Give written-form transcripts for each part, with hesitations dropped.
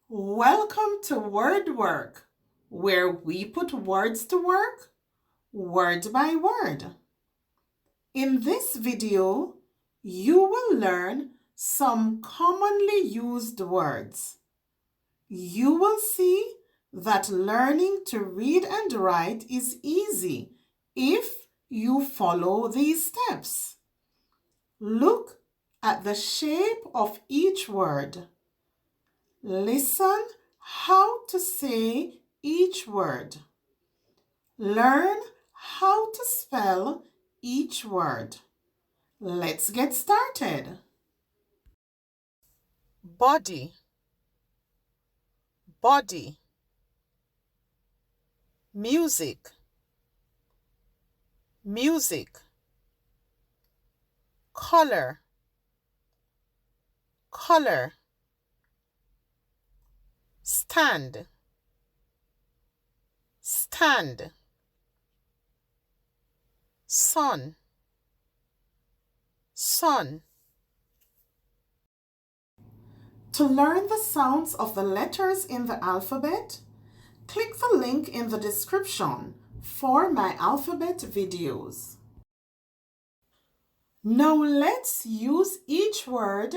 Welcome to Word Work, where we put words to work, word by word. In this video, you will learn some commonly used words. You will see that learning to read and write is easy if you follow these steps. Look at the shape of each word. Listen how to say each word. Learn how to spell each word. Let's get started. Body, body. Music, music. Color, color. Stand, stand. Sun, sun. To learn the sounds of the letters in the alphabet, click the link in the description for my alphabet videos. Now let's use each word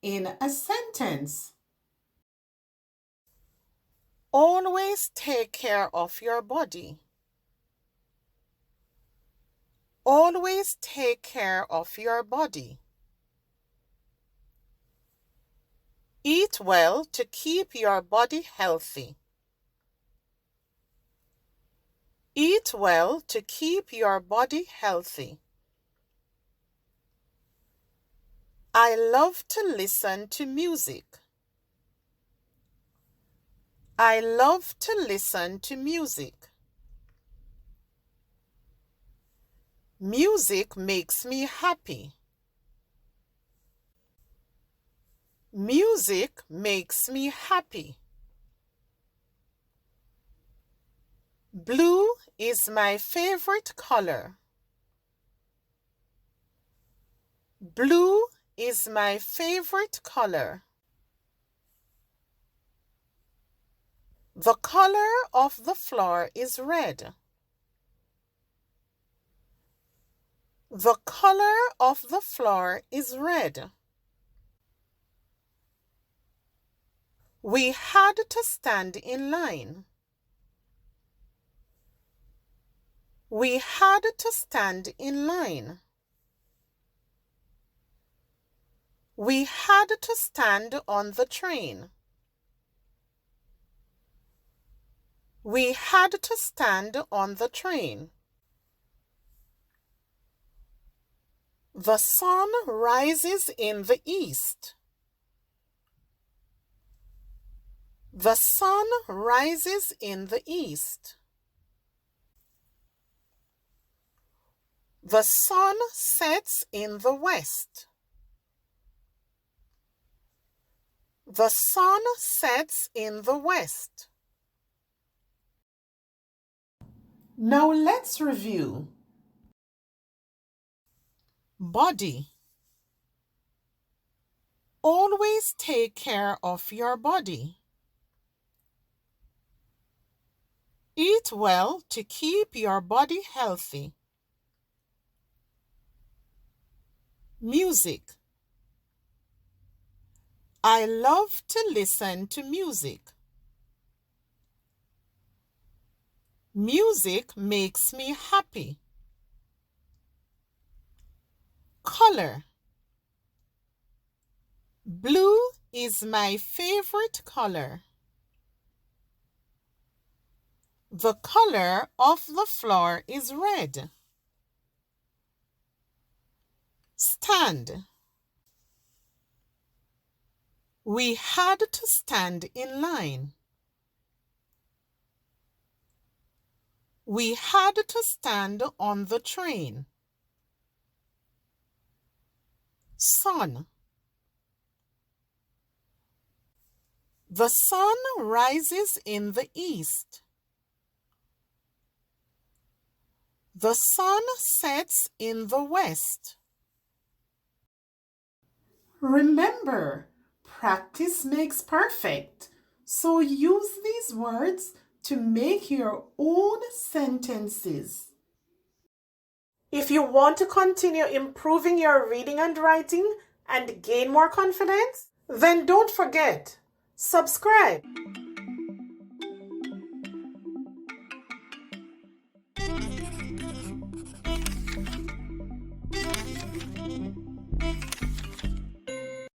in a sentence. Always take care of your body. Always take care of your body. Eat well to keep your body healthy. Eat well to keep your body healthy. I love to listen to music. I love to listen to music. Music makes me happy. Music makes me happy. Blue is my favorite color. Blue is my favorite color. The color of the floor is red. The color of the floor is red. We had to stand in line. We had to stand in line. We had to stand on the train. We had to stand on the train. The sun rises in the east. The sun rises in the east. The sun sets in the west. The sun sets in the west. Now let's review. Body. Always take care of your body. Eat well to keep your body healthy. Music. I love to listen to music. Music makes me happy. Color. Blue is my favorite color. The color of the floor is red. Stand. We had to stand in line. We had to stand on the train. Sun. The sun rises in the east. The sun sets in the west. Remember, practice makes perfect. So use these words to make your own sentences. If you want to continue improving your reading and writing and gain more confidence, then don't forget, subscribe.